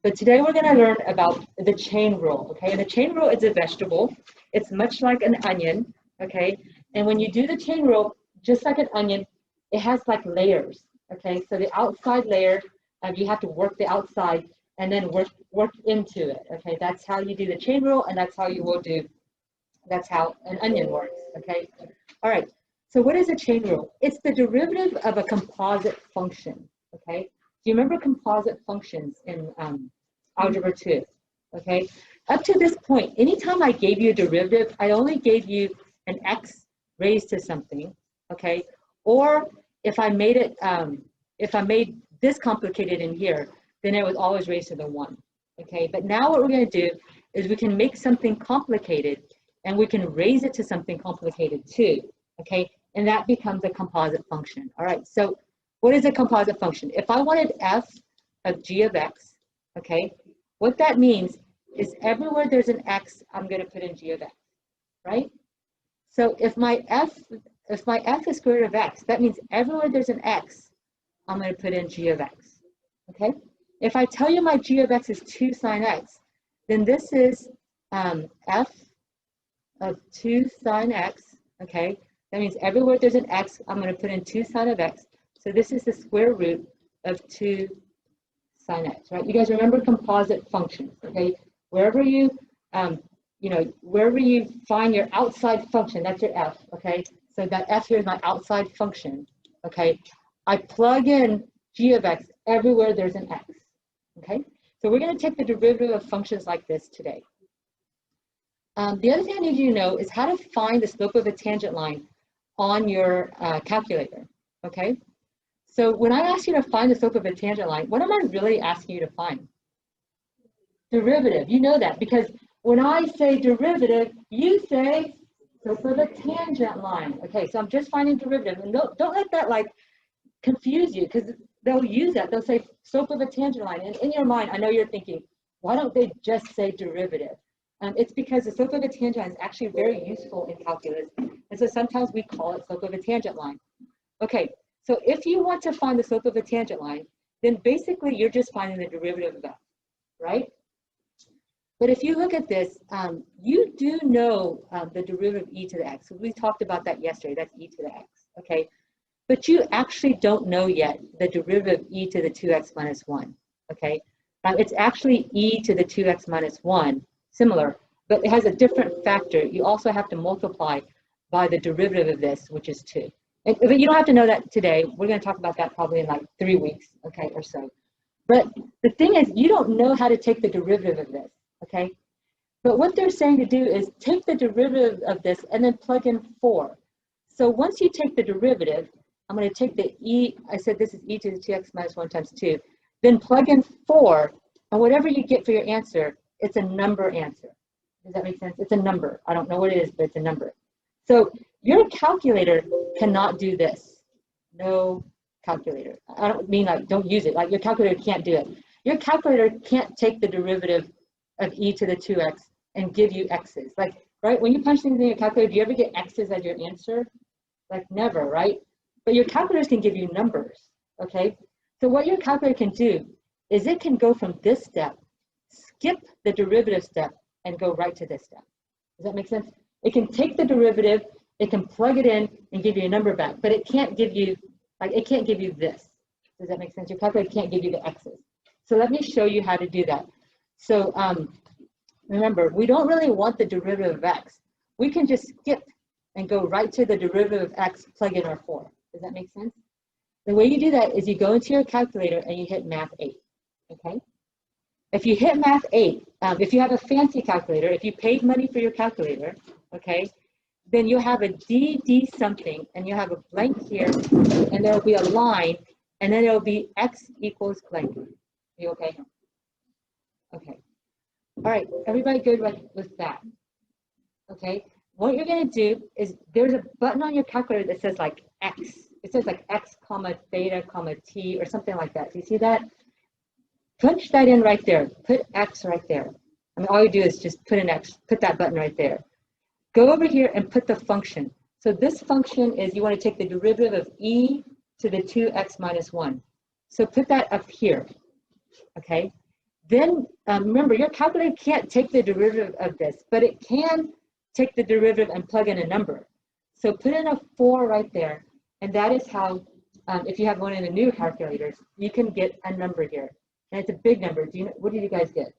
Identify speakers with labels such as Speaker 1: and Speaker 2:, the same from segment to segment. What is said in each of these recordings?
Speaker 1: But today we're going to learn about the chain rule, okay? And the chain rule is a vegetable. It's much like an onion, okay? And when you do the chain rule, just like an onion, it has like layers, okay? So the outside layer, you have to work the outside and then work into it, okay? That's how you do the chain rule, and that's how you will do, that's how an onion works, okay? All right, so what is a chain rule? It's the derivative of a composite function, okay? Do you remember composite functions in Algebra 2? Okay, up to this point, anytime I gave you a derivative, I only gave you an x raised to something, okay? Or if I made it, if I made this complicated in here, then it was always raised to the 1, okay? But now what we're going to do is we can make something complicated and we can raise it to something complicated too, okay? And that becomes a composite function. All right, so what is a composite function? If I wanted f of g of x, okay, what that means is everywhere there's an x, I'm going to put in g of x, right? So if my f is square root of x, that means everywhere there's an x, I'm going to put in g of x, okay? If I tell you my g of x is 2 sine x, then this is f of 2 sine x, okay? That means everywhere there's an x, I'm going to put in 2 sine of x. So this is the square root of 2 sine x, right? You guys remember composite functions, okay? Wherever you, wherever you find your outside function, that's your f, okay? So that f here is my outside function, okay? I plug in g of x everywhere there's an x, okay? So we're going to take the derivative of functions like this today. The other thing I need you to know is how to find the slope of a tangent line on your calculator, okay? So when I ask you to find the slope of a tangent line, what am I really asking you to find? Derivative. You know that because when I say derivative, you say slope of a tangent line. Okay, so I'm just finding derivative. And don't let that like confuse you because they'll use that. They'll say slope of a tangent line. And in your mind, I know you're thinking, why don't they just say derivative? It's because the slope of a tangent line is actually very useful in calculus. And so sometimes we call it slope of a tangent line. Okay. So if you want to find the slope of a tangent line, then basically you're just finding the derivative of f, right? But if you look at this, you do know the derivative of e to the x. We talked about that yesterday, that's e to the x, okay? But you actually don't know yet the derivative of e to the 2x minus 1, okay? It's actually e to the 2x minus 1, similar, but it has a different factor. You also have to multiply by the derivative of this, which is 2. But you don't have to know that today. We're going to talk about that probably in like 3 weeks, okay, or so. But the thing is, you don't know how to take the derivative of this, okay? But what they're saying to do is take the derivative of this and then plug in 4. So once you take the derivative, I'm going to take the e, I said this is e to the 2x minus 1 times 2, then plug in 4, and whatever you get for your answer, it's a number answer. Does that make sense? It's a number. I don't know what it is, but it's a number. So your calculator cannot do this. No calculator. I don't mean like don't use it. Like your calculator can't do it. Your calculator can't take the derivative of e to the 2x and give you x's. Like, right, when you punch things in your calculator, do you ever get x's as your answer? Like never, right? But your calculators can give you numbers, okay? So what your calculator can do is it can go from this step, skip the derivative step, and go right to this step. Does that make sense? It can take the derivative, it can plug it in and give you a number back, but it can't give you, like it can't give you this. Does that make sense? Your calculator can't give you the x's. So let me show you how to do that. So remember, we don't really want the derivative of x. We can just skip and go right to the derivative of x, plug in our 4. Does that make sense? The way you do that is you go into your calculator and you hit math 8, okay? If you hit math 8, if you have a fancy calculator, if you paid money for your calculator, okay, then you'll have a DD something, and you'll have a blank here, and there'll be a line, and then it'll be x equals blank. Are you okay? Okay. All right, everybody good with that? Okay. What you're going to do is there's a button on your calculator that says like x. It says like x comma theta comma t or something like that. Do you see that? Punch that in right there. Put x right there. I mean, all you do is just put an x, put that button right there. Go over here and put the function. So this function is you want to take the derivative of e to the 2x minus 1. So put that up here, okay? Then remember, your calculator can't take the derivative of this, but it can take the derivative and plug in a number. So put in a 4 right there, and that is how, if you have one of the new calculators, you can get a number here. And it's a big number. Do you know, what did you guys get?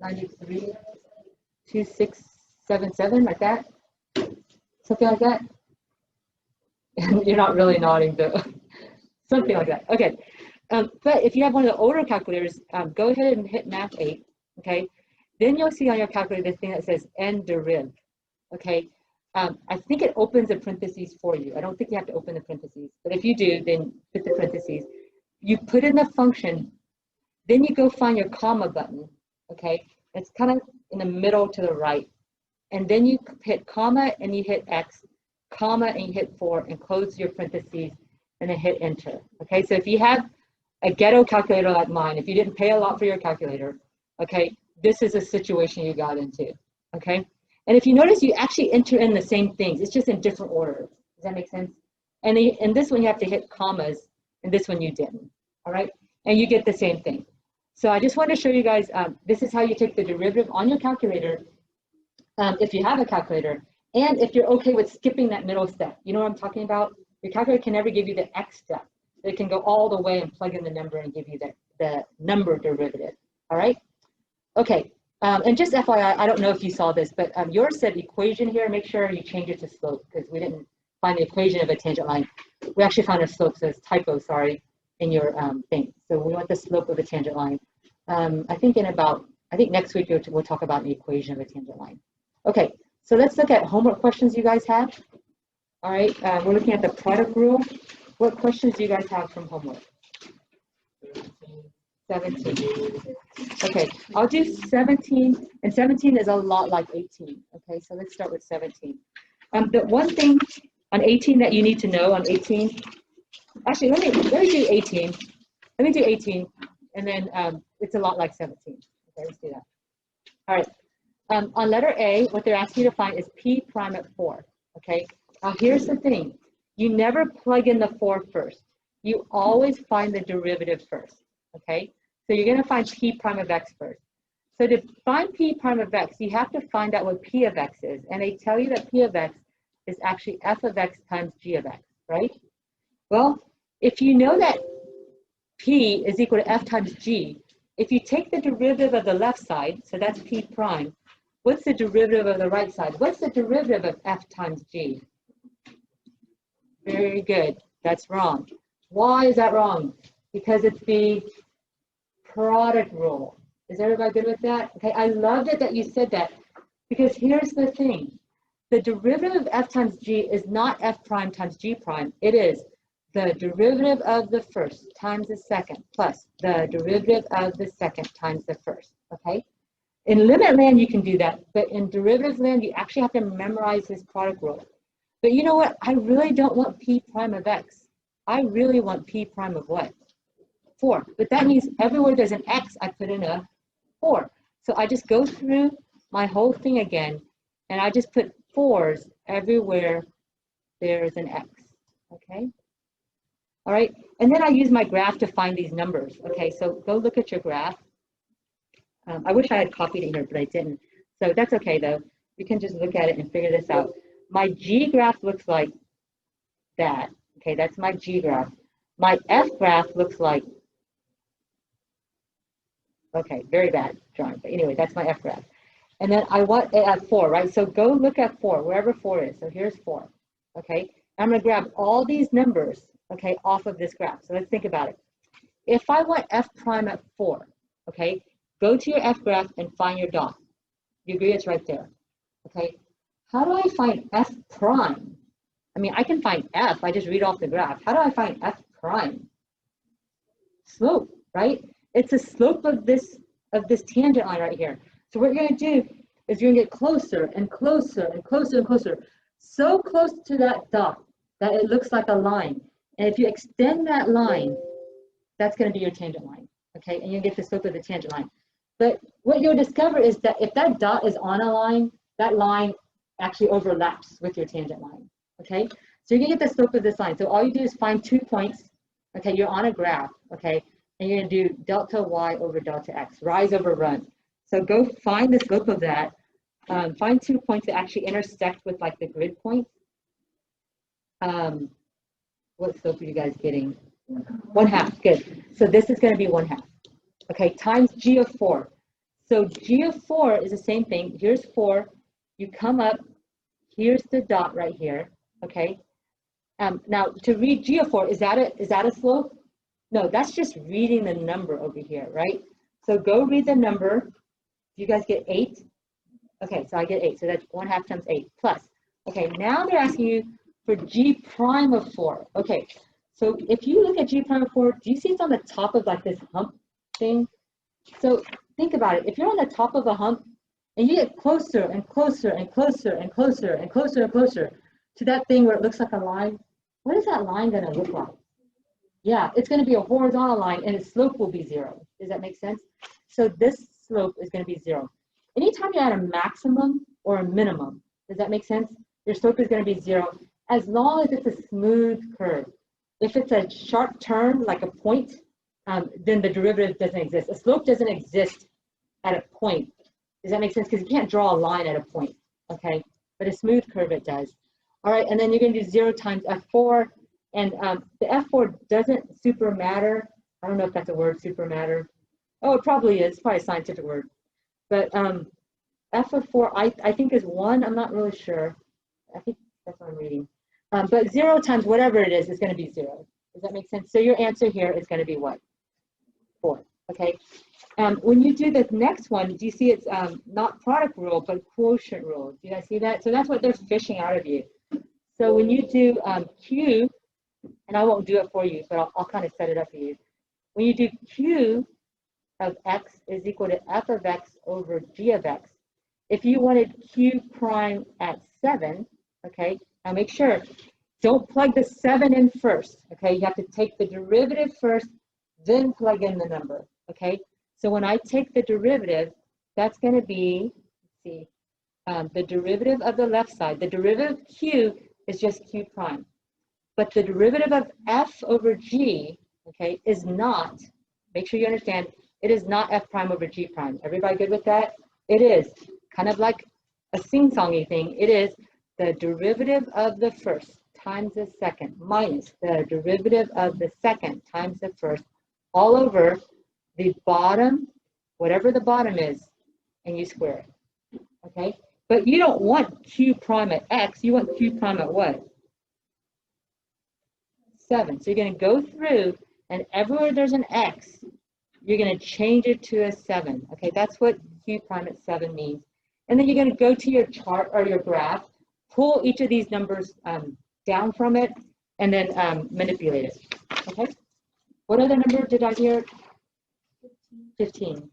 Speaker 1: 932677, like that? Something like that? You're not really nodding, though. Something like that. Okay. But if you have one of the older calculators, go ahead and hit Math 8, okay? Then you'll see on your calculator this thing that says N deriv, okay? I think it opens the parentheses for you. I don't think you have to open the parentheses, but if you do, then put the parentheses. You put in the function, then you go find your comma button, okay? It's kind of in the middle to the right. And then you hit comma and you hit X, comma and you hit 4 and close your parentheses and then hit enter, okay? So if you have a ghetto calculator like mine, if you didn't pay a lot for your calculator, okay, this is a situation you got into, okay? And if you notice, you actually enter in the same things. It's just in different order. Does that make sense? And in this one, you have to hit commas, and this one you didn't, all right? And you get the same thing. So I just want to show you guys, this is how you take the derivative on your calculator, if you have a calculator, and if you're okay with skipping that middle step. You know what I'm talking about? Your calculator can never give you the X step. It can go all the way and plug in the number and give you the number derivative, all right? Okay, and just FYI, I don't know if you saw this, but yours said equation here. Make sure you change it to slope because we didn't find the equation of a tangent line. We actually found a slope, so it's typo, sorry, in your thing. So we want the slope of a tangent line. I think next week we'll talk about the equation of a tangent line. Okay, so let's look at homework questions you guys have. All right, we're looking at the product rule. What questions do you guys have from homework? 17. Okay, I'll do 17, and 17 is a lot like 18. Okay, so let's start with 17. The one thing on 18 that you need to know on 18, actually, let me do 18. Let me do 18, and then it's a lot like 17. Okay, let's do that. All right, on letter A, what they're asking you to find is P prime at 4. Okay, now here's the thing. You never plug in the 4 first. You always find the derivative first, okay? So you're going to find P prime of X first. So to find P prime of X, you have to find out what P of X is. And they tell you that P of X is actually F of X times G of X, right? Well, if you know that P is equal to F times G, if you take the derivative of the left side, so that's P prime, what's the derivative of the right side? What's the derivative of F times G? Very good. That's wrong. Why is that wrong? Because it's the product rule. Is everybody good with that? Okay, I loved it that you said that because here's the thing. The derivative of F times G is not F prime times G prime. It is the derivative of the first times the second plus the derivative of the second times the first, okay? In limit land, you can do that, but in derivative land, you actually have to memorize this product rule. But you know what? I really don't want P prime of X. I really want P prime of what? 4. But that means everywhere there's an X, I put in a 4. So I just go through my whole thing again, and I just put 4s everywhere there's an X, okay? All right, and then I use my graph to find these numbers. Okay, so go look at your graph. I wish I had copied it here, but I didn't. So that's okay though. You can just look at it and figure this out. My G graph looks like that. Okay, that's my G graph. My F graph looks like, okay, very bad drawing. But anyway, that's my F graph. And then I want it at 4, right? So go look at 4, wherever 4 is. So here's 4, okay? I'm gonna grab all these numbers, okay, off of this graph. So let's think about it. If I want F prime at 4, okay, go to your F graph and find your dot. You agree it's right there, okay? How do I find F prime? I mean, I can find F, I just read off the graph. How do I find F prime? Slope, right? It's a slope of this tangent line right here. So what you're gonna do is you're gonna get closer and closer and closer and closer. So close to that dot that it looks like a line. And if you extend that line, that's gonna be your tangent line, okay? And you get the slope of the tangent line. But what you'll discover is that if that dot is on a line, that line actually overlaps with your tangent line, okay? So you're gonna get the slope of this line. So all you do is find 2 points, okay? You're on a graph, okay? and you're going to do delta y over delta x, rise over run. So go find the slope of that. Find 2 points that actually intersect with like the grid points. What slope are you guys getting? 1/2, good. So this is going to be 1/2. Okay, times g of 4. So g of 4 is the same thing. Here's 4. You come up. Here's the dot right here. Okay. Now to read g of 4, is that a slope? No, that's just reading the number over here, right? So go read the number. You guys get 8? Okay, so I get 8. So that's 1/2 times 8 plus. Okay, now they're asking you for g prime of 4. Okay, so if you look at g prime of 4, do you see it's on the top of like this hump thing? So think about it. If you're on the top of a hump and you get closer and closer and closer and closer and closer and closer to that thing where it looks like a line, what is that line going to look like? Yeah, it's going to be a horizontal line and its slope will be 0. Does that make sense? So this slope is going to be 0. Anytime you're at a maximum or a minimum, does that make sense? Your slope is going to be 0 as long as it's a smooth curve. If it's a sharp turn, like a point, then the derivative doesn't exist. A slope doesn't exist at a point. Does that make sense? Because you can't draw a line at a point, okay? But a smooth curve, it does. All right, and then you're going to do 0 times f4. And the f4 doesn't super matter. I don't know if that's a word, super matter. Oh, it probably is. It's probably a scientific word. But f of 4, I think is 1. I'm not really sure. I think that's what I'm reading. But 0 times whatever it is going to be 0. Does that make sense? So your answer here is going to be what? 4. Okay. When you do the next one, do you see it's not product rule, but quotient rule? Do you guys see that? So that's what they're fishing out of you. So when you do Q, and I won't do it for you, but I'll kind of set it up for you. When you do Q of x is equal to f of x over g of x, if you wanted Q prime at 7, okay, now make sure, don't plug the 7 in first, okay? You have to take the derivative first, then plug in the number, okay? So when I take the derivative, that's going to be, let's see, the derivative of the left side. The derivative of Q is just Q prime. But the derivative of f over g, okay, is not, make sure you understand, it is not f prime over g prime. Everybody good with that? It is kind of like a sing-songy thing. It is the derivative of the first times the second minus the derivative of the second times the first all over the bottom, whatever the bottom is, and you square it, okay? But you don't want q prime at x, you want q prime at what? 7. So you're going to go through, and everywhere there's an x, you're going to change it to a 7. Okay, that's what q prime at 7 means. And then you're going to go to your chart or your graph, pull each of these numbers down from it, and then manipulate it. Okay? What other number did I hear? 15.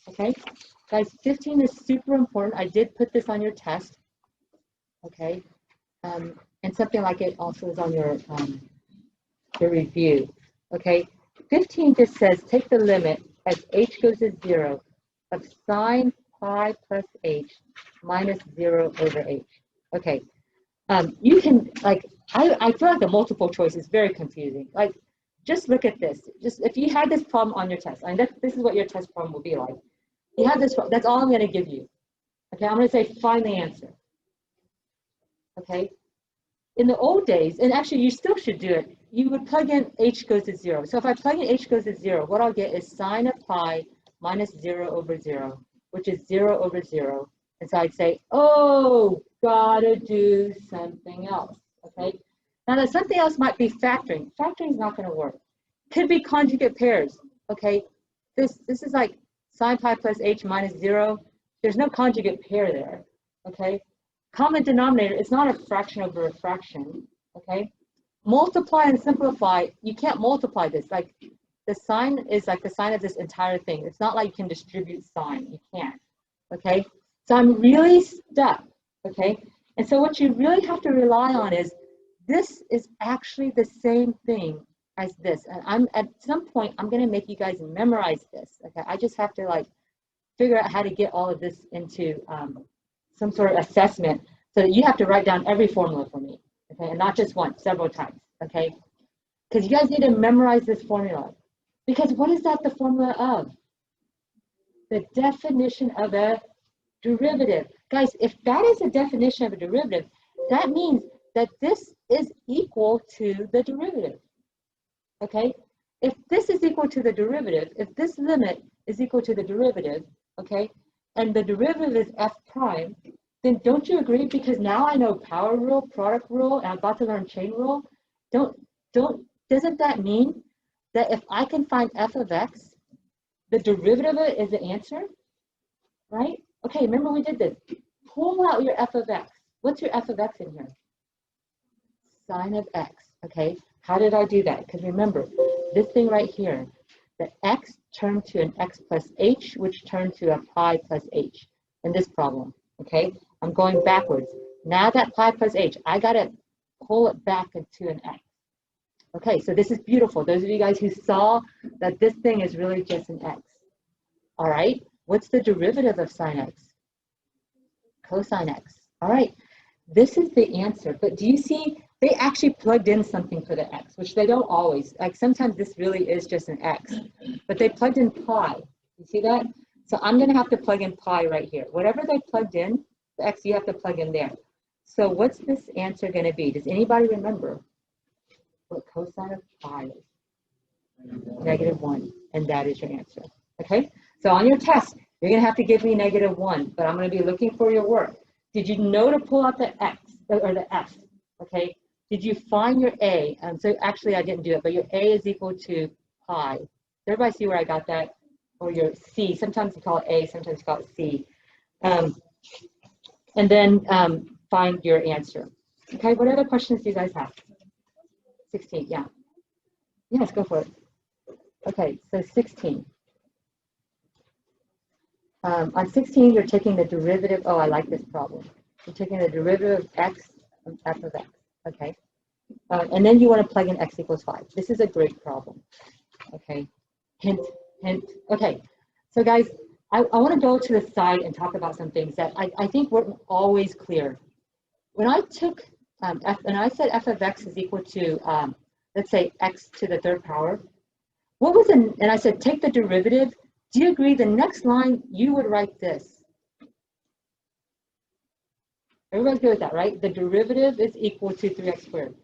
Speaker 1: Okay? Guys, 15 is super important. I did put this on your test. Okay? And something like it also is on your review. Okay? 15 just says take the limit as h goes to 0 of sine pi plus h minus 0 over h. Okay. You can, like, I feel like the multiple choice is very confusing. Like, just look at this. Just if you had this problem on your test, I mean, this is what your test problem will be like. You have this, that's all I'm going to give you. Okay, I'm going to say find the answer. Okay. In the old days, and actually you still should do it, you would plug in h goes to 0. So if I plug in h goes to 0, what I'll get is sine of pi minus 0 over 0, which is 0 over 0. And so I'd say, oh, gotta do something else, okay? Now that something else might be factoring. Factoring is not gonna work. Could be conjugate pairs, okay? This is like sine pi plus h minus 0. There's no conjugate pair there, okay? Common denominator, it's not a fraction over a fraction, okay? Multiply and simplify, you can't multiply this. Like the sign is like the sign of this entire thing. It's not like you can distribute sign, you can't, okay? So I'm really stuck, okay? And so what you really have to rely on is this is actually the same thing as this. And I'm at some point, I'm gonna make you guys memorize this, okay? I just have to like figure out how to get all of this into some sort of assessment so that you have to write down every formula for me, okay? And not just once, several times, okay? Because you guys need to memorize this formula, Because what is that the formula of? The definition of a derivative. Guys, if that is a definition of a derivative, that means that this is equal to the derivative. Okay? If this is equal to the derivative, if this limit is equal to the derivative, okay, and the derivative is f prime, then don't you agree? Because now I know power rule, product rule, and I'm about to learn chain rule. Doesn't that mean that if I can find f of x, the derivative of it is the answer, right? Okay, remember we did this. Pull out your f of x. What's your f of x in here? Sine of x, okay? How did I do that? Because remember, this thing right here, the x turned to an x plus h, which turned to a pi plus h in this problem, okay? I'm going backwards. Now that pi plus h, I got to pull it back into an x. Okay, so this is beautiful. Those of you guys who saw that this thing is really just an x. All right, what's the derivative of sine x? Cosine x. All right, this is the answer. But do you see, they actually plugged in something for the x, which they don't always. Like sometimes this really is just an x, but they plugged in pi. You see that? So I'm going to have to plug in pi right here. Whatever they plugged in, the x you have to plug in there. So what's this answer going to be? Does anybody remember what cosine of pi is? -1, and that is your answer. Okay, so on your test, you're going to have to give me -1, but I'm going to be looking for your work. Did you know to pull out the x or the f? Okay, did you find your a? So actually, I didn't do it, but your a is equal to pi. Does everybody see where I got that? Or your c? Sometimes you call it a, sometimes you call it c. And then find your answer. Okay, what other questions do you guys have? 16, yeah. Yes, go for it. Okay, so 16. On 16, you're taking the derivative. Oh, I like this problem. You're taking the derivative of x of f of x. Okay. And then you want to plug in x equals 5. This is a great problem. Okay. Hint, hint. Okay. So guys, I want to go to the side and talk about some things that I think weren't always clear. When I took f, and I said f of x is equal to, let's say, x to the third power, what was it? And I said, take the derivative. Do you agree the next line, you would write this? Everybody's good with that, right? The derivative is equal to 3x squared.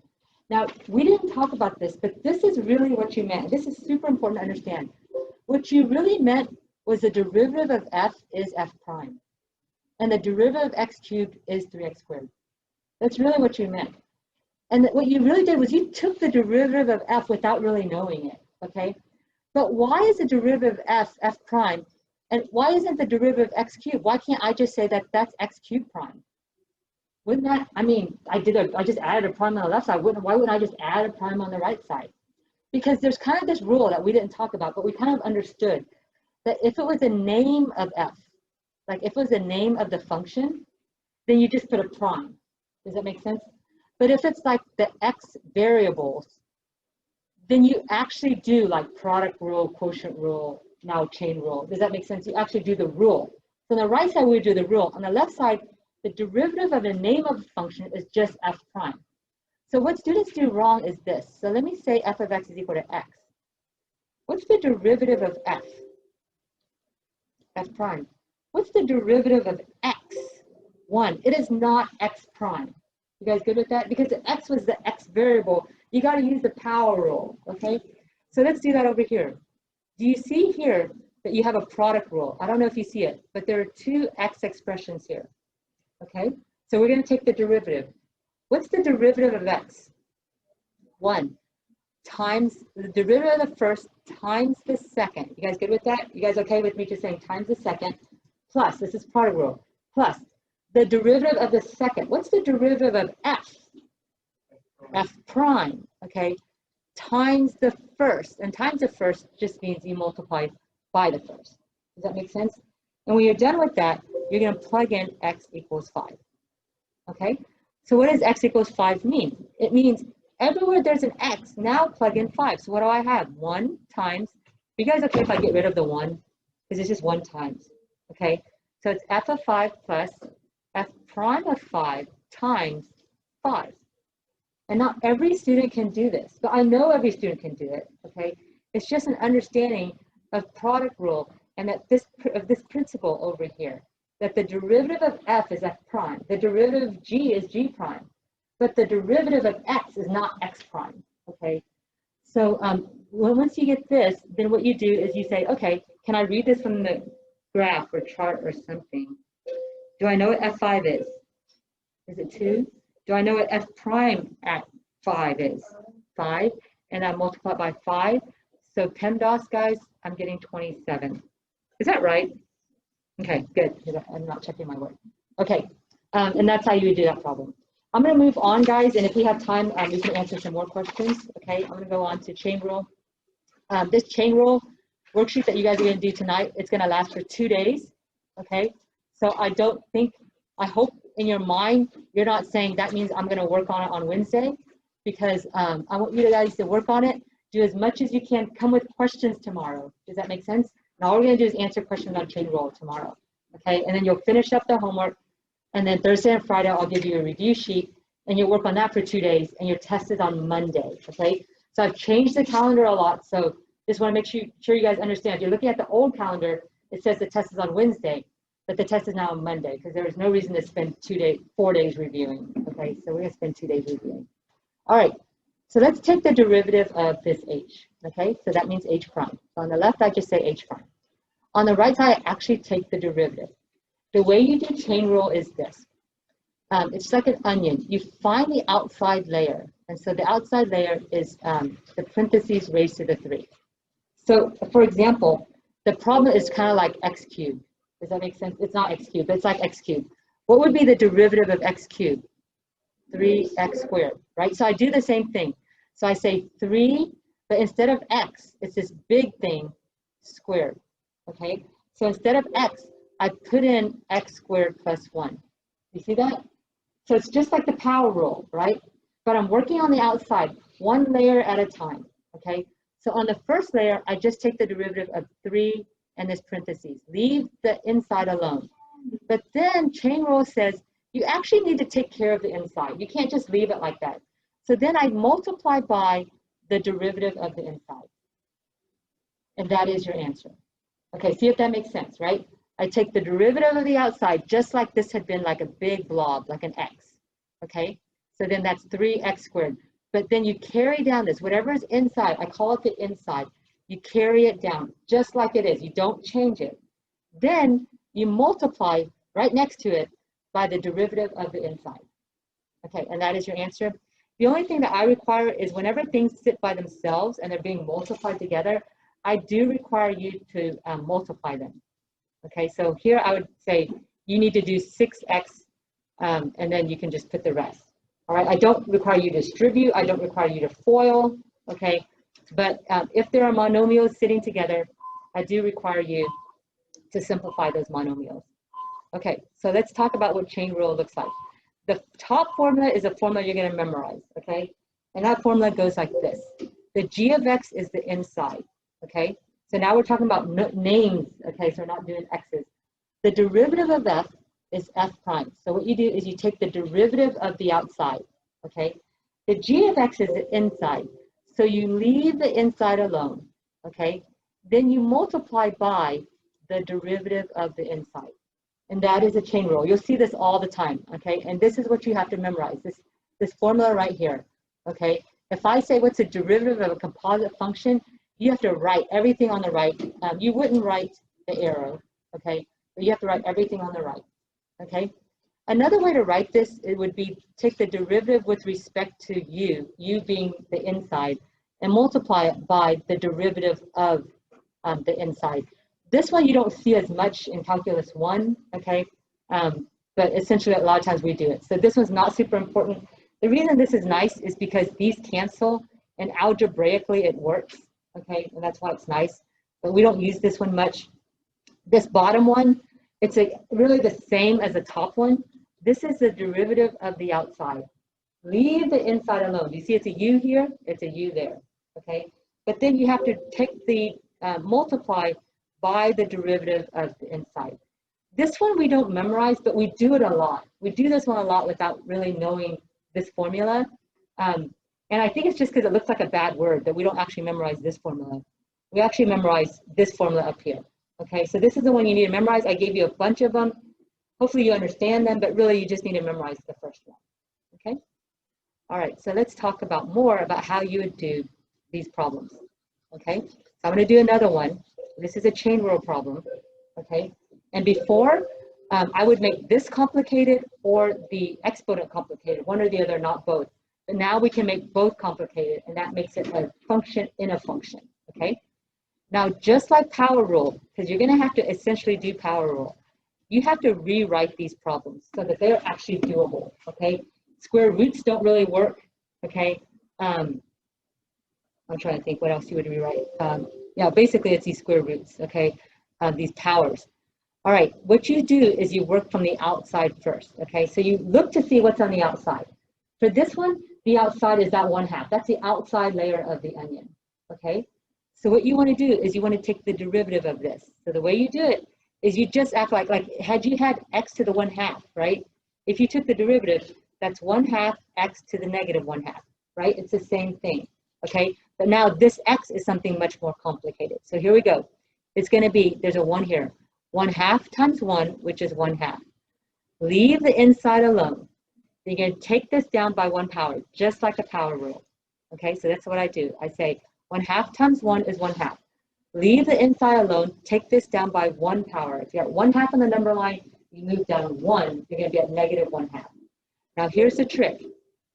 Speaker 1: Now, we didn't talk about this, but this is really what you meant. This is super important to understand. What you really meant was the derivative of f is f prime. And the derivative of x cubed is 3x squared. That's really what you meant. And what you really did was you took the derivative of f without really knowing it, okay? But why is the derivative of f prime? And why isn't the derivative of x cubed? Why can't I just say that that's x cubed prime? Wouldn't that, I mean, I just added a prime on the left side. Why wouldn't I just add a prime on the right side? Because there's kind of this rule that we didn't talk about, but we kind of understood that if it was a name of f, like if it was the name of the function, then you just put a prime. Does that make sense? But if it's like the x variables, then you actually do like product rule, quotient rule, now chain rule. Does that make sense? You actually do the rule. So on the right side, we do the rule. On the left side, the derivative of the name of the function is just f prime. So what students do wrong is this. So let me say f of x is equal to x. What's the derivative of f? F prime. What's the derivative of x? 1. It is not x prime. You guys good with that? Because the x was the x variable, you got to use the power rule, okay? So let's do that over here. Do you see here that you have a product rule? I don't know if you see it, but there are two x expressions here, okay? So we're going to take the derivative. What's the derivative of x? 1 times the derivative of the first times the second. You guys good with that? You guys okay with me just saying times the second plus, this is product rule, plus the derivative of the second. What's the derivative of f? F prime, okay, times the first. And times the first just means you multiply by the first. Does that make sense? And when you're done with that, you're going to plug in x equals 5. Okay, so what does x equals 5 mean? It means everywhere there's an x, now plug in 5. So what do I have? 1 times, you guys okay if I get rid of the 1? Because it's just 1 times, okay? So it's f of 5 plus f prime of 5 times 5. And not every student can do this, but I know every student can do it, okay? It's just an understanding of product rule and that this principle over here, that the derivative of f is f prime, the derivative of g is g prime, but the derivative of x is not x prime, okay? So once you get this, then what you do is you say, okay, can I read this from the graph or chart or something? Do I know what f5 is? Is it 2? Do I know what f prime at 5 is? 5, and I multiply it by 5. So PEMDAS, guys, I'm getting 27. Is that right? Okay, good. I'm not checking my work. Okay, and that's how you would do that problem. I'm going to move on, guys, and if we have time, we can answer some more questions. Okay, I'm going to go on to chain rule. This chain rule worksheet that you guys are going to do tonight, it's going to last for 2 days. Okay, so I hope in your mind you're not saying that means I'm going to work on it on Wednesday, because I want you guys to work on it, do as much as you can, come with questions tomorrow. Does that make sense? And all we're going to do is answer questions on chain rule tomorrow. Okay, and then you'll finish up the homework. And then Thursday and Friday, I'll give you a review sheet, and you'll work on that for 2 days, and your test is on Monday, okay? So I've changed the calendar a lot, so just want to make sure you guys understand. If you're looking at the old calendar, it says the test is on Wednesday, but the test is now on Monday, because there is no reason to spend 4 days reviewing, okay? So we're going to spend 2 days reviewing. All right, so let's take the derivative of this h, okay? So that means h prime. So on the left, I just say h prime. On the right side, I actually take the derivative. The way you do chain rule is this. It's like an onion. You find the outside layer. And so the outside layer is the parentheses raised to the 3. So for example, the problem is kind of like x cubed. Does that make sense? It's not x cubed, but it's like x cubed. What would be the derivative of x cubed? 3x squared, right? So I do the same thing. So I say 3, but instead of x, it's this big thing squared, okay? So instead of x, I put in x squared plus 1. You see that? So it's just like the power rule, right? But I'm working on the outside, one layer at a time, okay? So on the first layer, I just take the derivative of 3 and this parentheses. Leave the inside alone. But then chain rule says you actually need to take care of the inside. You can't just leave it like that. So then I multiply by the derivative of the inside. And that is your answer. Okay, see if that makes sense, right? I take the derivative of the outside, just like this had been like a big blob, like an x, okay? So then that's 3x squared. But then you carry down this, whatever is inside, I call it the inside. You carry it down just like it is. You don't change it. Then you multiply right next to it by the derivative of the inside. Okay, and that is your answer. The only thing that I require is whenever things sit by themselves and they're being multiplied together, I do require you to multiply them. Okay, so here I would say you need to do 6x, and then you can just put the rest. All right, I don't require you to distribute. I don't require you to FOIL, okay? But if there are monomials sitting together, I do require you to simplify those monomials. Okay, so let's talk about what chain rule looks like. The top formula is a formula you're going to memorize, okay? And that formula goes like this. The g of x is the inside, okay? So now we're talking about names, okay? So we're not doing x's. The derivative of f is f prime. So what you do is you take the derivative of the outside, okay? The g of x is the inside. So you leave the inside alone, okay? Then you multiply by the derivative of the inside. And that is a chain rule. You'll see this all the time, okay? And this is what you have to memorize, this formula right here, okay? If I say what's the derivative of a composite function, you have to write everything on the right. You wouldn't write the arrow, okay? But you have to write everything on the right, okay? Another way to write this, it would be take the derivative with respect to you being the inside, and multiply it by the derivative of the inside. This one you don't see as much in Calculus 1, okay? But essentially a lot of times we do it. So this one's not super important. The reason this is nice is because these cancel and algebraically it works, okay? And that's why it's nice. But we don't use this one much. This bottom one, it's really the same as the top one. This is the derivative of the outside. Leave the inside alone. You see it's a u here, it's a u there, okay? But then you have to take the multiply by the derivative of the inside. This one we don't memorize, but we do it a lot. We do this one a lot without really knowing this formula. And I think it's just because it looks like a bad word that we don't actually memorize this formula. we actually memorize this formula up here. Okay, so this is the one you need to memorize. I gave you a bunch of them. Hopefully you understand them, but really you just need to memorize the first one. Okay? All right, so let's talk about more about how you would do these problems. Okay, so I'm going to do another one. This is a chain rule problem. Okay, and before I would make this complicated or the exponent complicated, one or the other, not both. But now we can make both complicated, and that makes it a function in a function. Okay, now just like power rule, because you're going to have to essentially do power rule, you have to rewrite these problems so that they're actually doable. Okay, square roots don't really work. Okay, I'm trying to think what else you would rewrite. Yeah, basically it's these square roots. Okay, these powers. All right, what you do is you work from the outside first, okay? So you look to see what's on the outside. For this one, the outside is that 1/2. That's the outside layer of the onion, okay? So what you want to do is you want to take the derivative of this. So the way you do it is you just act like had you had x to the 1/2, right? If you took the derivative, that's 1/2 x to the negative 1/2, right? It's the same thing, okay? But now this x is something much more complicated. So here we go. It's going to be, there's a 1 here. 1/2 times 1, which is 1/2. Leave the inside alone. You're going to take this down by 1 power, just like a power rule. Okay, so that's what I do. I say 1/2 times 1 is 1/2. Leave the inside alone, take this down by 1 power. If you're at 1/2 on the number line, you move down 1, you're going to be at negative 1/2. Now here's the trick.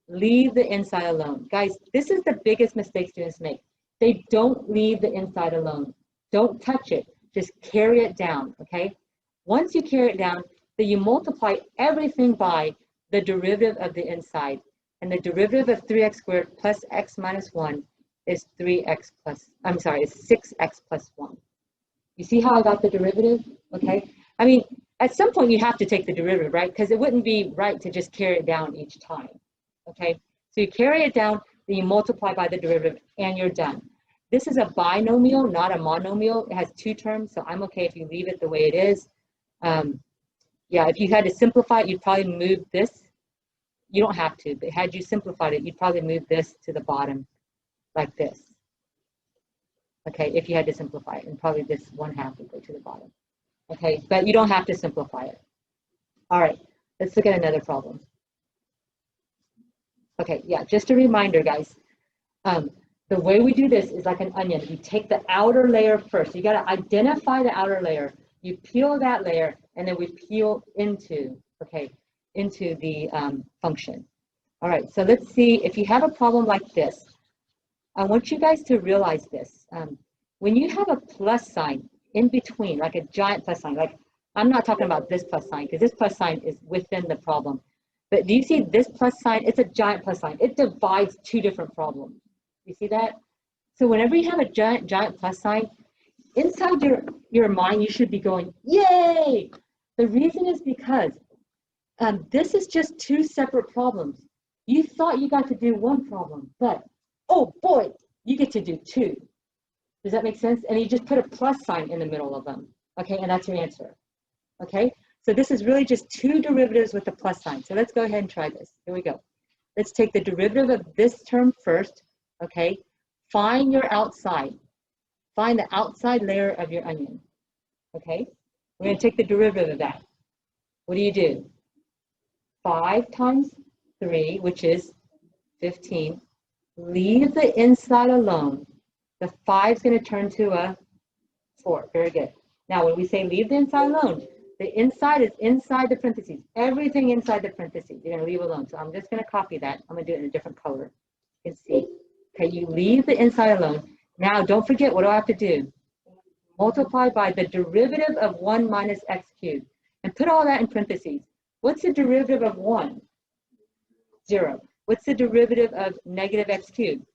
Speaker 1: Leave the inside alone. Guys, this is the biggest mistake students make. They don't leave the inside alone. Don't touch it. Just carry it down, okay? Once you carry it down, then you multiply everything by the derivative of the inside. And the derivative of 3x squared plus x minus 1 is 3x plus, I'm sorry, is 6x plus 1. You see how I got the derivative, okay? I mean, at some point you have to take the derivative, right? Because it wouldn't be right to just carry it down each time, okay? So you carry it down, then you multiply by the derivative, and you're done. This is a binomial, not a monomial. It has 2 terms, so I'm okay if you leave it the way it is. Yeah, if you had to simplify it, you'd probably move this. You don't have to, but had you simplified it, you'd probably move this to the bottom like this. Okay, if you had to simplify it, and probably this 1/2 would go to the bottom. Okay, but you don't have to simplify it. All right, let's look at another problem. Okay, yeah, just a reminder, guys. The way we do this is like an onion. You take the outer layer first. You got to identify the outer layer. You peel that layer, and then we peel into, okay, into the function. All right, so let's see. If you have a problem like this, I want you guys to realize this. When you have a plus sign in between, like a giant plus sign, like I'm not talking about this plus sign, because this plus sign is within the problem. But do you see this plus sign? It's a giant plus sign. It divides 2 different problems. You see that? So whenever you have a giant plus sign, inside your mind, you should be going, yay! The reason is because this is just 2 separate problems. You thought you got to do 1 problem, but oh boy, you get to do 2. Does that make sense? And you just put a plus sign in the middle of them. Okay, and that's your answer. Okay, so this is really just 2 derivatives with a plus sign. So let's go ahead and try this. Here we go. Let's take the derivative of this term first. Okay, find your outside. Find the outside layer of your onion. Okay, we're going to take the derivative of that. What do? 5 times 3, which is 15. Leave the inside alone. The 5 is going to turn to a 4. Very good. Now, when we say leave the inside alone, the inside is inside the parentheses. Everything inside the parentheses, you're going to leave alone. So I'm just going to copy that. I'm going to do it in a different color. You can see. Okay, you leave the inside alone. Now, don't forget, what do I have to do? Multiply by the derivative of 1 minus x cubed. And put all that in parentheses. What's the derivative of 1? 0. What's the derivative of negative x cubed?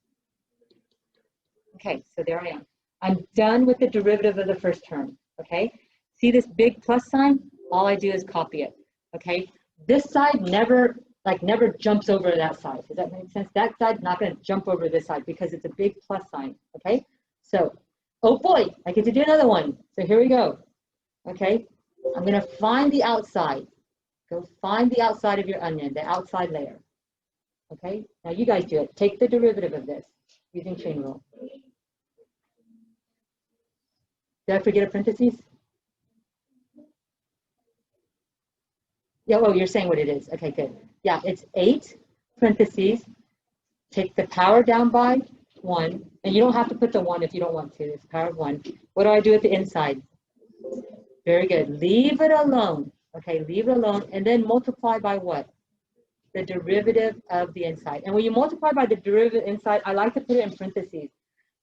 Speaker 1: Okay, so there I am. I'm done with the derivative of the first term, okay? See this big plus sign? All I do is copy it, okay? This side never jumps over that side. Does that make sense? That side's not going to jump over this side because it's a big plus sign, okay? So, oh boy, I get to do another one. So here we go, okay? I'm going to find the outside. Go find the outside of your onion, the outside layer, okay? Now you guys do it. Take the derivative of this using chain rule. Did I forget a parentheses? Yeah, oh, you're saying what it is. Okay, good. Yeah, it's 8 parentheses. Take the power down by 1. And you don't have to put the 1 if you don't want to. It's power of 1. What do I do at the inside? Very good. Leave it alone. Okay, leave it alone. And then multiply by what? The derivative of the inside. And when you multiply by the derivative inside, I like to put it in parentheses,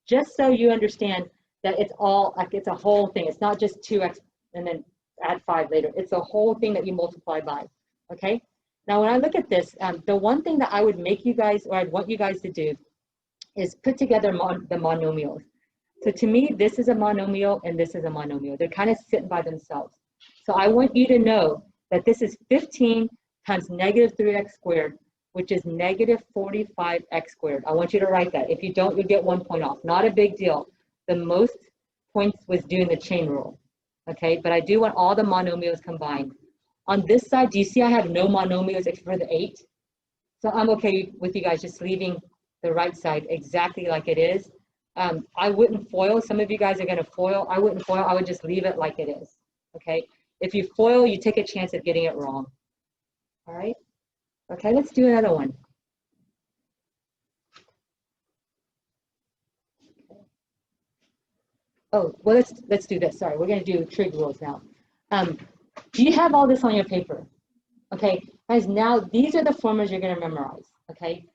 Speaker 1: just so you understand that it's all, like it's a whole thing. It's not just 2x and then add 5 later. It's a whole thing that you multiply by, okay? Now, when I look at this, the one thing that I would make you guys, or I'd want you guys to do, is put together the monomials. So to me, this is a monomial and this is a monomial. They're kind of sitting by themselves. So I want you to know that this is 15 times negative 3x squared, which is negative 45x squared. I want you to write that. If you don't, you'll get 1 point off. Not a big deal. The most points was doing the chain rule, okay? But I do want all the monomials combined. On this side, do you see I have no monomials except for the 8? So I'm okay with you guys just leaving the right side exactly like it is. I wouldn't FOIL. Some of you guys are going to FOIL. I wouldn't FOIL. I would just leave it like it is, okay? If you FOIL, you take a chance of getting it wrong. All right? Okay, let's do another one. Oh, well, let's do this. Sorry, we're going to do trig rules now. Do you have all this on your paper? Okay, guys, now these are the formulas you're going to memorize, okay?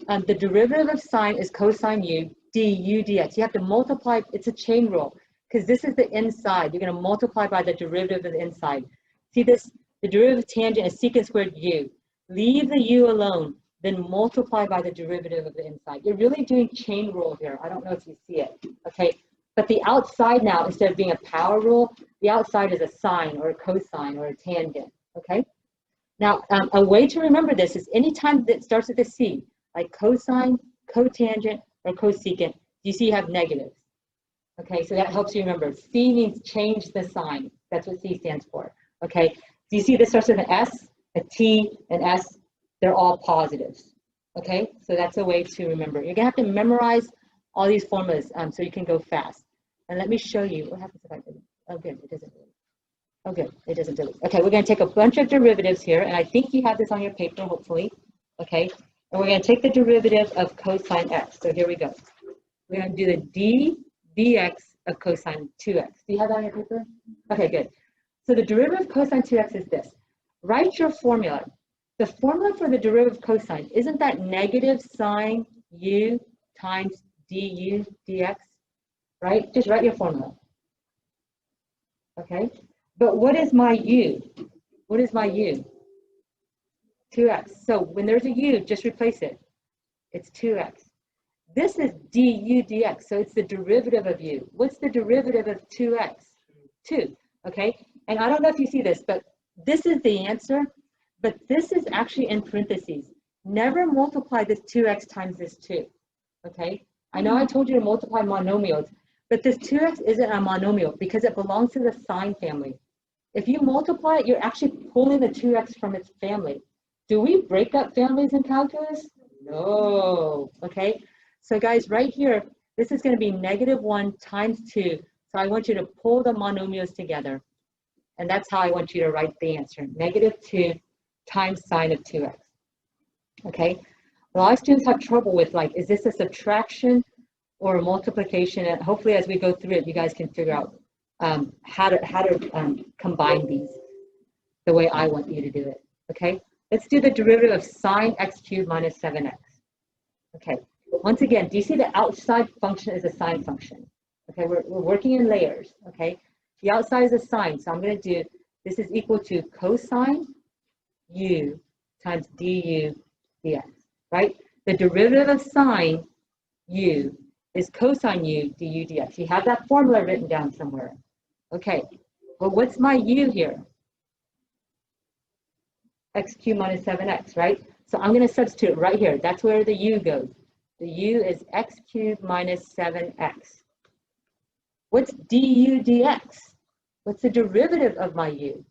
Speaker 1: The derivative of sine is cosine u, du dx. You have to multiply, it's a chain rule, because this is the inside. You're going to multiply by the derivative of the inside. See this? The derivative of tangent is secant squared u. Leave the u alone, then multiply by the derivative of the inside. You're really doing chain rule here. I don't know if you see it, okay? But the outside now, instead of being a power rule, the outside is a sine or a cosine or a tangent, okay? Now, a way to remember this is anytime that starts with a C, like cosine, cotangent, or cosecant, you see you have negatives. Okay, so that helps you remember. C means change the sign. That's what C stands for. Okay, so you see this starts with an S, a T, an S. They're all positives. Okay, so that's a way to remember. You're gonna have to memorize all these formulas so you can go fast. And let me show you what happens if I do. Oh, good, it doesn't delete. Oh, good, it doesn't delete. Okay, we're gonna take a bunch of derivatives here, and I think you have this on your paper, hopefully. Okay, and we're gonna take the derivative of cosine x. So here we go. We're gonna do the d dx of cosine 2x. Do you have that on your paper? Okay, good. So the derivative of cosine 2x is this. Write your formula. The formula for the derivative of cosine, isn't that negative sine u times du dx, right? Just write your formula. Okay, but what is my u? What is my u? 2x. So when there's a u, just replace it. It's 2x. This is du dx, so it's the derivative of u. What's the derivative of 2x? 2, okay? And I don't know if you see this, but this is the answer, but this is actually in parentheses. Never multiply this 2x times this 2, okay? I know I told you to multiply monomials, but this 2x isn't a monomial because it belongs to the sine family. If you multiply it, you're actually pulling the 2x from its family. Do we break up families in calculus? No, okay? So guys, right here, this is going to be -1 times 2. So I want you to pull the monomials together. And that's how I want you to write the answer. -2 times sine of 2x. Okay? A lot of students have trouble with, like, is this a subtraction or a multiplication? And hopefully as we go through it, you guys can figure out how to combine these the way I want you to do it. Okay? Let's do the derivative of sine x cubed minus 7x. Okay. Once again, do you see the outside function is a sine function? Okay, we're working in layers, okay? The outside is a sine, so I'm going to do, this is equal to cosine u times du dx, right? The derivative of sine u is cosine u du dx. You have that formula written down somewhere. Okay, well, what's my u here? X cubed minus 7x, right? So I'm going to substitute right here. That's where the u goes. The u is x cubed minus 7x. What's du dx? What's the derivative of my u?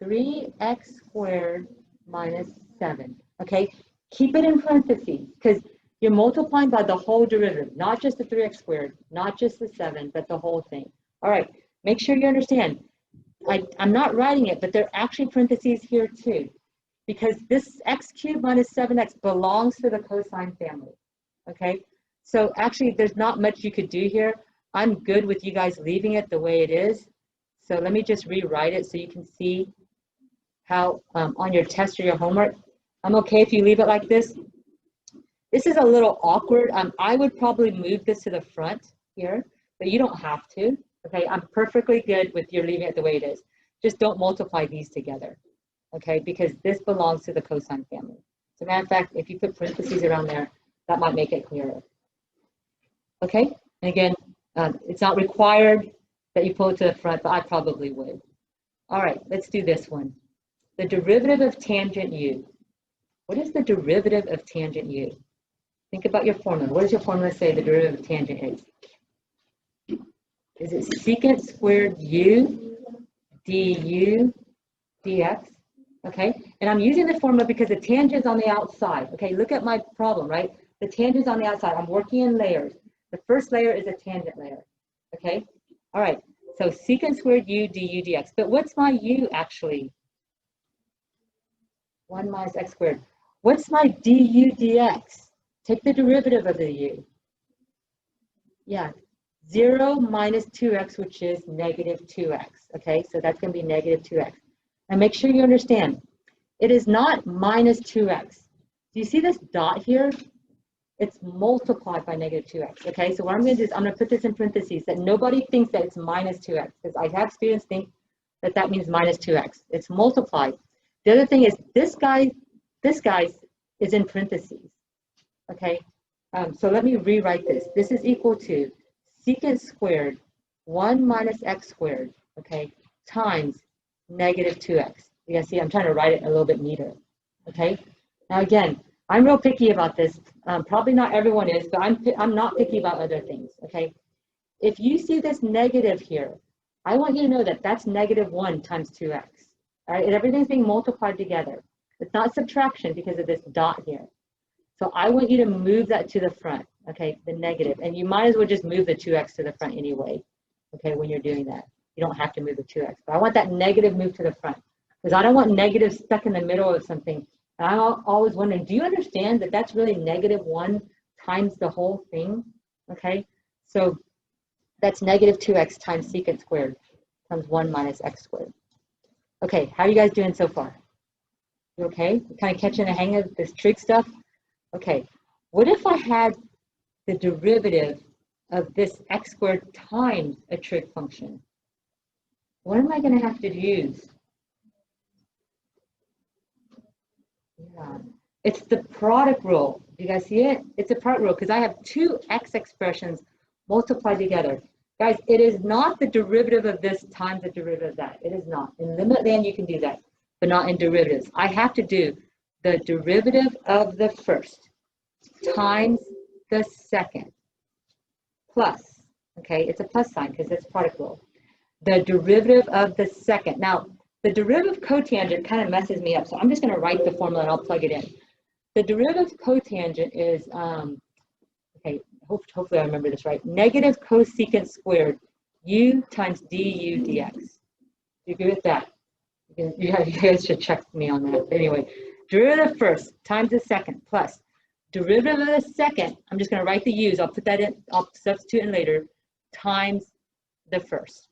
Speaker 1: 3x squared minus 7. Okay, keep it in parentheses because You're multiplying by the whole derivative, not just the 3x squared, not just the 7, but the whole thing. All right, make sure you understand. I'm not writing it, but there are actually parentheses here too, because this x cubed minus 7x belongs to the cosine family, okay? So actually, there's not much you could do here. I'm good with you guys leaving it the way it is. So let me just rewrite it so you can see how on your test or your homework, I'm okay if you leave it like this. This is a little awkward. I would probably move this to the front here, but you don't have to. Okay, I'm perfectly good with you leaving it the way it is. Just don't multiply these together, okay, because this belongs to the cosine family. As a matter of fact, if you put parentheses around there, that might make it clearer. Okay, and again, it's not required that you pull it to the front, but I probably would. All right, let's do this one. The derivative of tangent u. What is the derivative of tangent u? Think about your formula. What does your formula say the derivative of tangent is? Is it secant squared u du dx? Okay, and I'm using the formula because the tangent's on the outside. Okay, look at my problem, right? The tangent's on the outside. I'm working in layers. The first layer is a tangent layer. Okay, all right. So secant squared u du dx. But what's my u actually? 1 minus x squared. What's my du dx? Take the derivative of the u. Yeah, 0 minus 2x, which is negative 2x. Okay, so that's going to be negative 2x. And make sure you understand, it is not minus 2x. Do you see this dot here? It's multiplied by negative 2x. Okay, so what I'm going to do is I'm going to put this in parentheses that nobody thinks that it's minus 2x, because I have students think that that means minus 2x. It's multiplied. The other thing is this guy is in parentheses. Okay, so let me rewrite this. This is equal to secant squared 1 minus x squared, okay, times negative 2x. You guys see, I'm trying to write it a little bit neater, okay? Now again, I'm real picky about this. Probably not everyone is, but I'm not picky about other things, okay? If you see this negative here, I want you to know that that's negative 1 times 2x, all right? And everything's being multiplied together. It's not subtraction because of this dot here. So I want you to move that to the front, okay, the negative. And you might as well just move the 2x to the front anyway, okay, when you're doing that. You don't have to move the 2x. But I want that negative moved to the front because I don't want negative stuck in the middle of something. And I'm always wondering, do you understand that that's really negative 1 times the whole thing, okay? So that's negative 2x times secant squared times 1 minus x squared. Okay, how are you guys doing so far? You okay? Kind of catching the hang of this trig stuff? Okay, what if I had the derivative of this x squared times a trig function? What am I going to have to use? Yeah, it's the product rule. Do you guys see it? It's a product rule because I have two x expressions multiplied together. Guys, it is not the derivative of this times the derivative of that. It is not. In limit land, you can do that, but not in derivatives. I have to do the derivative of the first times the second plus, okay, it's a plus sign because it's product rule. The derivative of the second. Now, the derivative cotangent kind of messes me up, so I'm just going to write the formula and I'll plug it in. The derivative cotangent is, okay, hopefully I remember this right, negative cosecant squared u times du dx. You agree with that? You guys should check me on that. Anyway, derivative first times the second plus derivative of the second, I'm just going to write the u's, I'll put that in, I'll substitute in later, times the first.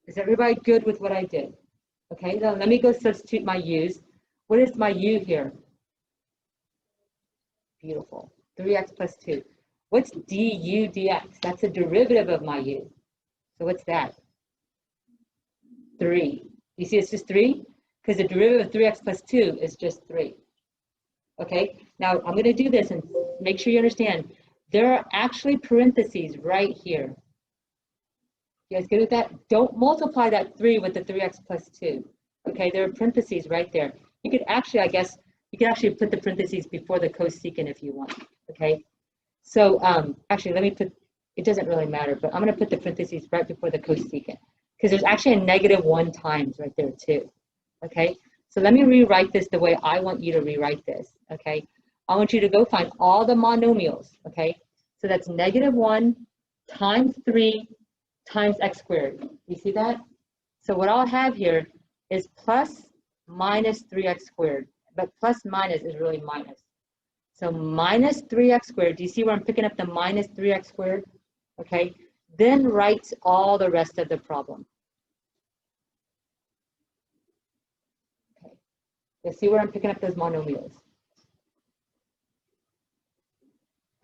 Speaker 1: Is everybody good with what I did? Okay, now let me go substitute my u's. What is my u here? Beautiful, 3x plus 2. What's du dx? That's a derivative of my u. So what's that? 3. You see it's just 3? Because the derivative of 3x plus 2 is just 3. Okay, now I'm going to do this and make sure you understand. There are actually parentheses right here. You guys good with that? Don't multiply that 3 with the 3x plus 2. Okay, there are parentheses right there. You could actually, I guess, you could actually put the parentheses before the cosecant if you want. Okay, so actually, let me put, it doesn't really matter, but I'm going to put the parentheses right before the cosecant because there's actually a negative 1 times right there too. Okay, so let me rewrite this the way I want you to rewrite this. Okay, I want you to go find all the monomials, okay? So that's -1 times 3 times x squared. You see that? So what I'll have here is plus minus 3x squared, but plus minus is really minus. So minus 3x squared, do you see where I'm picking up the minus 3x squared? Okay, then write all the rest of the problem. Okay, you see where I'm picking up those monomials.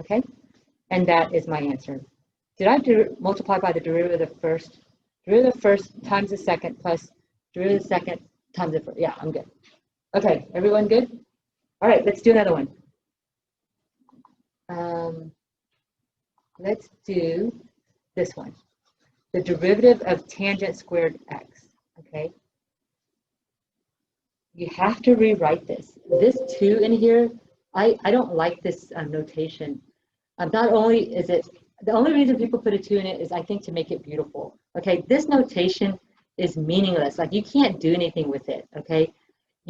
Speaker 1: Okay, and that is my answer. Did I multiply by the derivative of the first? Derivative of the first times the second plus derivative of the second times the first. Yeah, I'm good. Okay, everyone good? All right, let's do another one. Let's do this one. The derivative of tangent squared x, okay? You have to rewrite this. This 2 in here, I don't like this notation. Not only is it, the only reason people put a 2 in it is I think to make it beautiful. Okay, this notation is meaningless. Like you can't do anything with it, okay?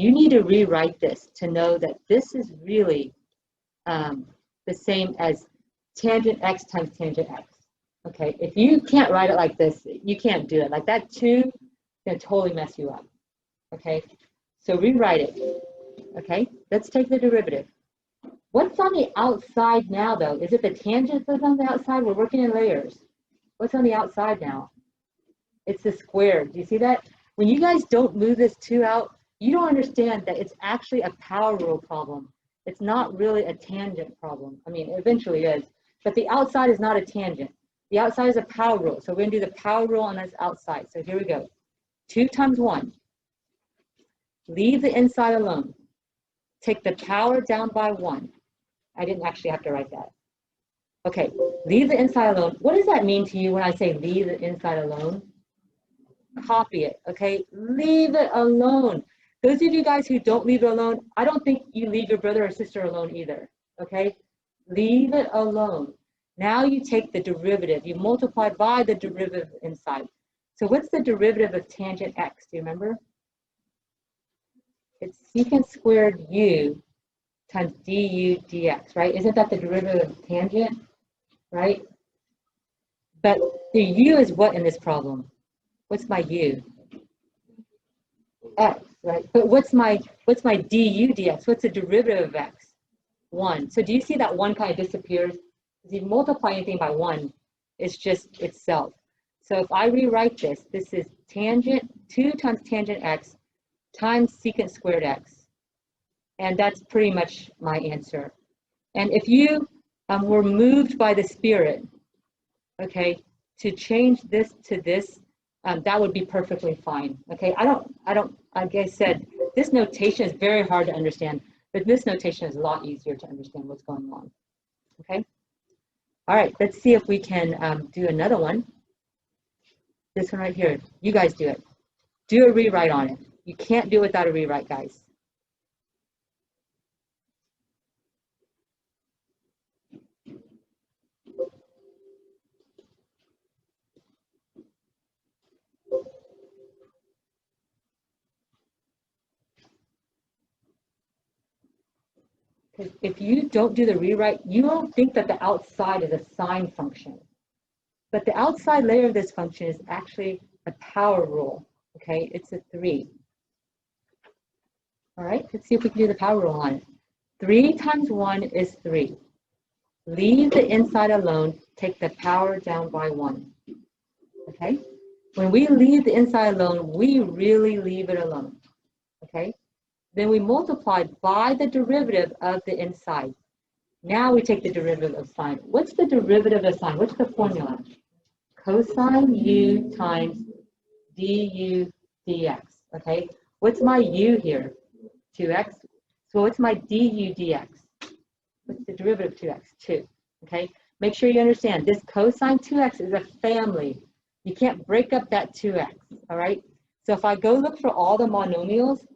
Speaker 1: You need to rewrite this to know that this is really the same as tangent x times tangent x. Okay, if you can't write it like this, you can't do it. Like that 2 is going to totally mess you up. Okay, so rewrite it. Okay, let's take the derivative. What's on the outside now, though? Is it the tangent that's on the outside? We're working in layers. What's on the outside now? It's the square. Do you see that? When you guys don't move this 2 out, you don't understand that it's actually a power rule problem. It's not really a tangent problem. I mean, it eventually is. But the outside is not a tangent. The outside is a power rule. So we're going to do the power rule on this outside. So here we go. 2 times 1. Leave the inside alone. Take the power down by 1. I didn't actually have to write that. Okay, leave the inside alone. What does that mean to you when I say leave the inside alone? Copy it, okay? Leave it alone. Those of you guys who don't leave it alone, I don't think you leave your brother or sister alone either, okay? Leave it alone. Now you take the derivative. You multiply by the derivative inside. So what's the derivative of tangent x? Do you remember? It's secant squared u times du dx, right? Isn't that the derivative of tangent, right? But the u is what in this problem? What's my u? X, right? But what's my du dx? What's the derivative of x? 1. So do you see that 1 kind of disappears? If you multiply anything by 1, it's just itself. So if I rewrite this, this is tangent 2 times tangent x times secant squared x. And that's pretty much my answer. And if you were moved by the Spirit, okay, to change this to this, that would be perfectly fine. Okay, like I said, this notation is very hard to understand, but this notation is a lot easier to understand what's going on. Okay, all right, let's see if we can do another one. This one right here, you guys do it. Do a rewrite on it. You can't do it without a rewrite, guys. Because if you don't do the rewrite, you don't think that the outside is a sine function. But the outside layer of this function is actually a power rule, okay? It's a 3. All right, let's see if we can do the power rule on it. 3 times 1 is 3. Leave the inside alone, take the power down by 1, okay? When we leave the inside alone, we really leave it alone, okay? Then we multiply by the derivative of the inside. Now we take the derivative of sine. What's the derivative of sine? What's the formula? Cosine u times du dx, okay? What's my u here? 2x. So what's my du dx? What's the derivative of 2x? 2, okay? Make sure you understand, this cosine 2x is a family. You can't break up that 2x, all right? So if I go look for all the monomials,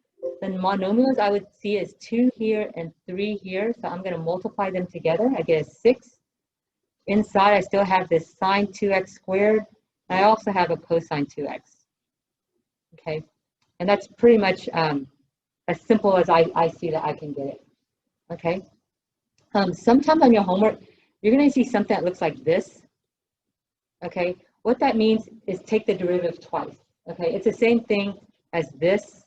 Speaker 1: then monomials I would see is 2 here and 3 here. So I'm going to multiply them together. I get a 6. Inside, I still have this sine 2x squared. I also have a cosine 2x. Okay, and that's pretty much as simple as I see that I can get it. Okay, Sometimes on your homework, you're going to see something that looks like this. Okay, what that means is take the derivative twice. Okay, it's the same thing as this,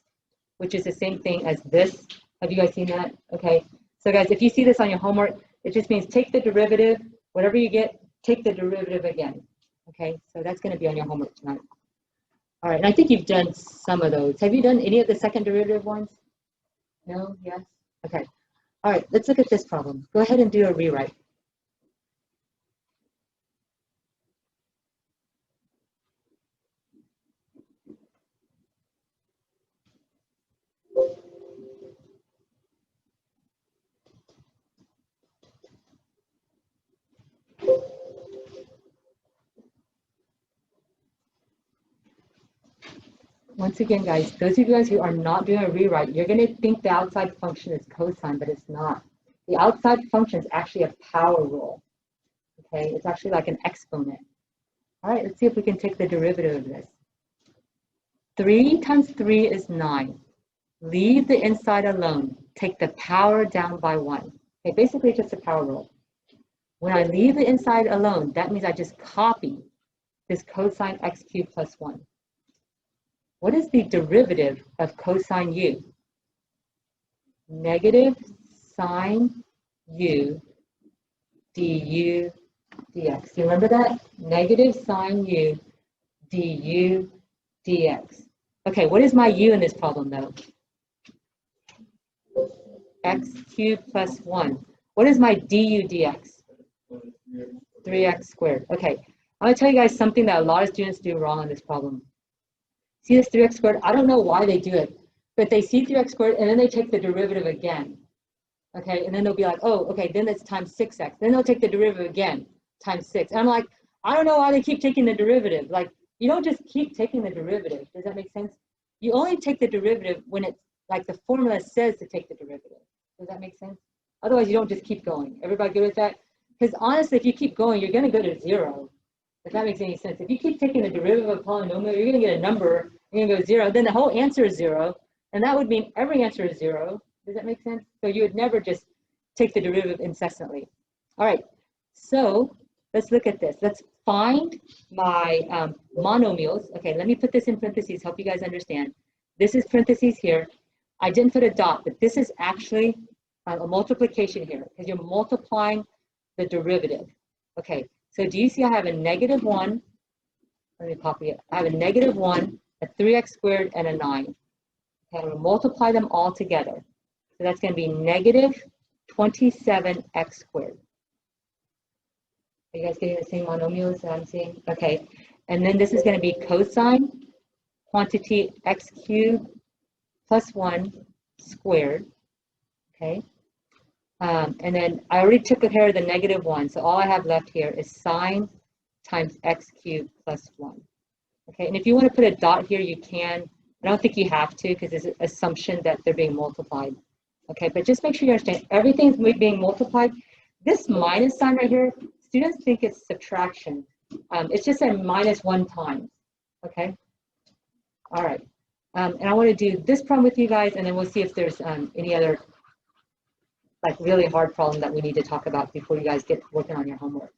Speaker 1: which is the same thing as this. Have you guys seen that? Okay, so guys, if you see this on your homework, it just means take the derivative, whatever you get, take the derivative again. Okay, so that's going to be on your homework tonight. All right, and I think you've done some of those. Have you done any of the second derivative ones? No? Yes? Okay. All right, let's look at this problem. Go ahead and do a rewrite. Once again, guys, those of you guys who are not doing a rewrite, you're going to think the outside function is cosine, but it's not. The outside function is actually a power rule. Okay, it's actually like an exponent. All right, let's see if we can take the derivative of this. 3 times 3 is 9. Leave the inside alone. Take the power down by 1. Okay, basically just a power rule. When I leave the inside alone, that means I just copy this cosine x cubed plus 1. What is the derivative of cosine u? Negative sine u du dx. Do you remember that? Negative sine u du dx. Okay, what is my u in this problem though? X cubed plus 1. What is my du dx? 3x squared. Okay, I'm going to tell you guys something that a lot of students do wrong on this problem. See this 3x squared? I don't know why they do it, but they see 3x squared and then they take the derivative again. Okay, and then they'll be like, oh, okay, then it's times 6x. Then they'll take the derivative again, times 6. And I'm like, I don't know why they keep taking the derivative. Like, you don't just keep taking the derivative. Does that make sense? You only take the derivative when it's like the formula says to take the derivative. Does that make sense? Otherwise, you don't just keep going. Everybody good with that? Because honestly, if you keep going, you're going to go to 0. If that makes any sense. If you keep taking the derivative of a polynomial, you're going to get a number, you're going to go 0, then the whole answer is 0, and that would mean every answer is 0. Does that make sense? So you would never just take the derivative incessantly. All right, so let's look at this. Let's find my monomials. Okay, let me put this in parentheses, help you guys understand. This is parentheses here. I didn't put a dot, but this is actually a multiplication here, because you're multiplying the derivative. Okay. So do you see I have a negative 1? Let me copy it. I have a negative 1, a 3x squared, and a 9. Okay, I'm going to multiply them all together. So that's going to be negative 27x squared. Are you guys getting the same monomials that I'm seeing? Okay. And then this is going to be cosine quantity x cubed plus 1 squared. Okay. And then I already took care of the negative 1, so all I have left here is sine times x cubed plus 1. Okay, and if you want to put a dot here, you can. I don't think you have to because it's an assumption that they're being multiplied. Okay, but just make sure you understand everything's being multiplied. This minus sign right here, students think it's subtraction. It's just a minus 1 times. Okay, all right. And I want to do this problem with you guys, and then we'll see if there's any other like really hard problem that we need to talk about before you guys get working on your homework.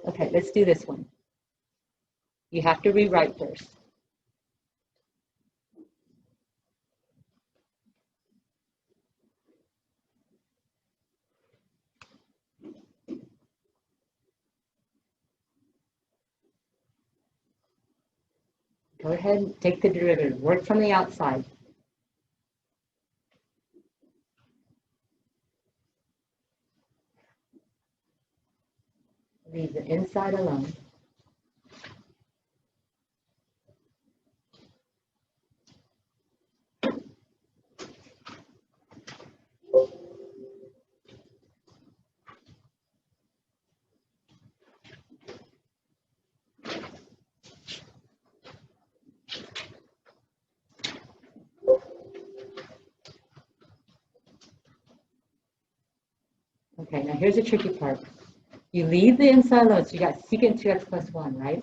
Speaker 1: Okay, let's do this one. You have to rewrite first. Go ahead and take the derivative. Work from the outside. Leave the inside alone. Okay, now here's the tricky part. You leave the inside alone, so you got secant 2x plus 1, right?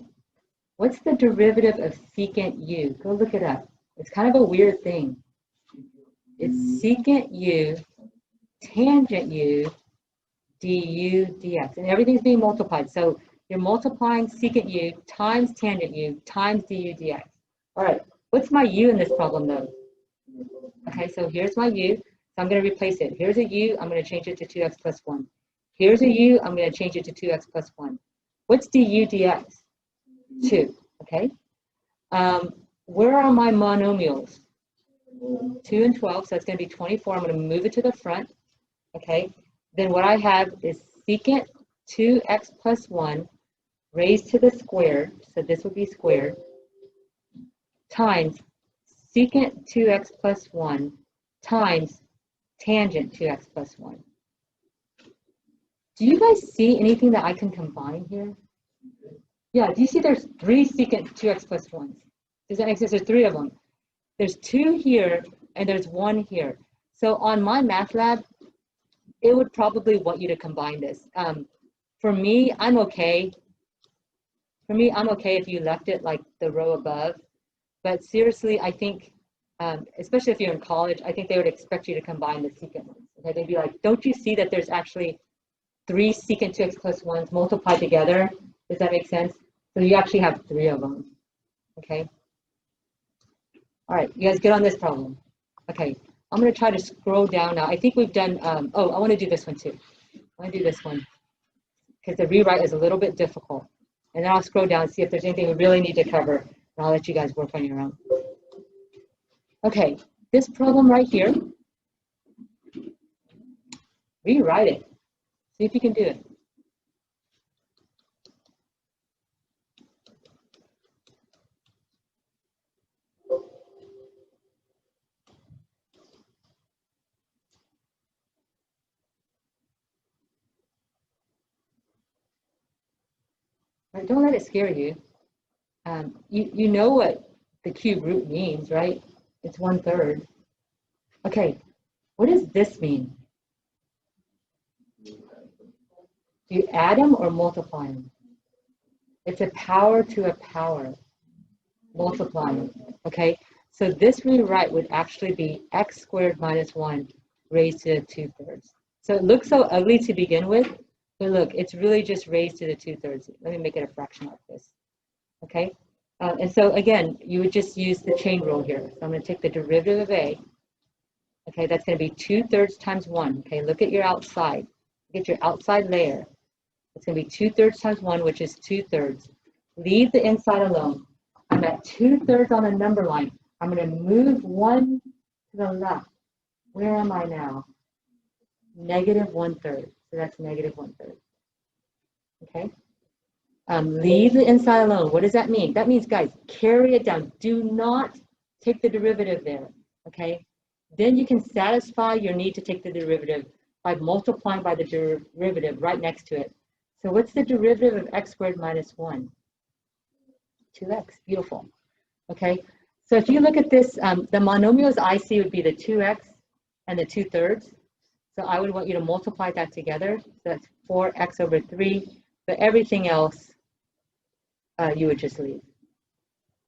Speaker 1: What's the derivative of secant u? Go look it up. It's kind of a weird thing. It's secant u tangent u du dx. And everything's being multiplied. So you're multiplying secant u times tangent u times du dx. All right, what's my u in this problem though? Okay, so here's my u. So I'm going to replace it. Here's a u. I'm going to change it to 2x plus 1. Here's a u. I'm going to change it to 2x plus 1. What's du dx? 2. Okay. Where are my monomials? 2 and 12. So it's going to be 24. I'm going to move it to the front. Okay. Then what I have is secant 2x plus 1 raised to the squared. So this would be squared times secant 2x plus 1 times tangent 2x plus 1. Do you guys see anything that I can combine here? Yeah, do you see there's 3 secant 2x plus 1s? Does that make sense? There's 3 of them. There's 2 here and there's 1 here. So on my math lab, it would probably want you to combine this. For me, I'm okay. For me, I'm okay if you left it like the row above. But seriously, I think, especially if you're in college, I think they would expect you to combine the secant ones. Okay, they'd be like, don't you see that there's actually 3 secant 2x plus 1s multiplied together? Does that make sense? So you actually have 3 of them. Okay. All right, you guys get on this problem. Okay, I'm going to try to scroll down now. I think we've done, oh, I want to do this one too. I want to do this one because the rewrite is a little bit difficult. And then I'll scroll down and see if there's anything we really need to cover. And I'll let you guys work on your own. Okay, this problem right here, rewrite it. See if you can do it. Right, don't let it scare you. You know what the cube root means, right? It's 1/3. Okay, what does this mean? Do you add them or multiply them? It's a power to a power, multiplying, okay? So this rewrite would actually be x squared minus 1 raised to the 2/3. So it looks so ugly to begin with, but look, it's really just raised to the 2/3. Let me make it a fraction like this, okay? And so again, you would just use the chain rule here. So I'm going to take the derivative of a. Okay, that's going to be 2/3 times 1. Okay, look at your outside. Get your outside layer. It's going to be 2/3 times 1, which is 2/3. Leave the inside alone. I'm at 2/3 on a number line. I'm going to move 1 to the left. Where am I now? Negative 1/3. So that's negative 1/3. Okay. Leave the inside alone. What does that mean? That means, guys, carry it down. Do not take the derivative there, okay? Then you can satisfy your need to take the derivative by multiplying by the derivative right next to it. So what's the derivative of x squared minus 1? 2x. Beautiful. Okay, so if you look at this, the monomials I see would be the 2x and the 2/3. So I would want you to multiply that together. So that's 4x over 3. But everything else, you would just leave.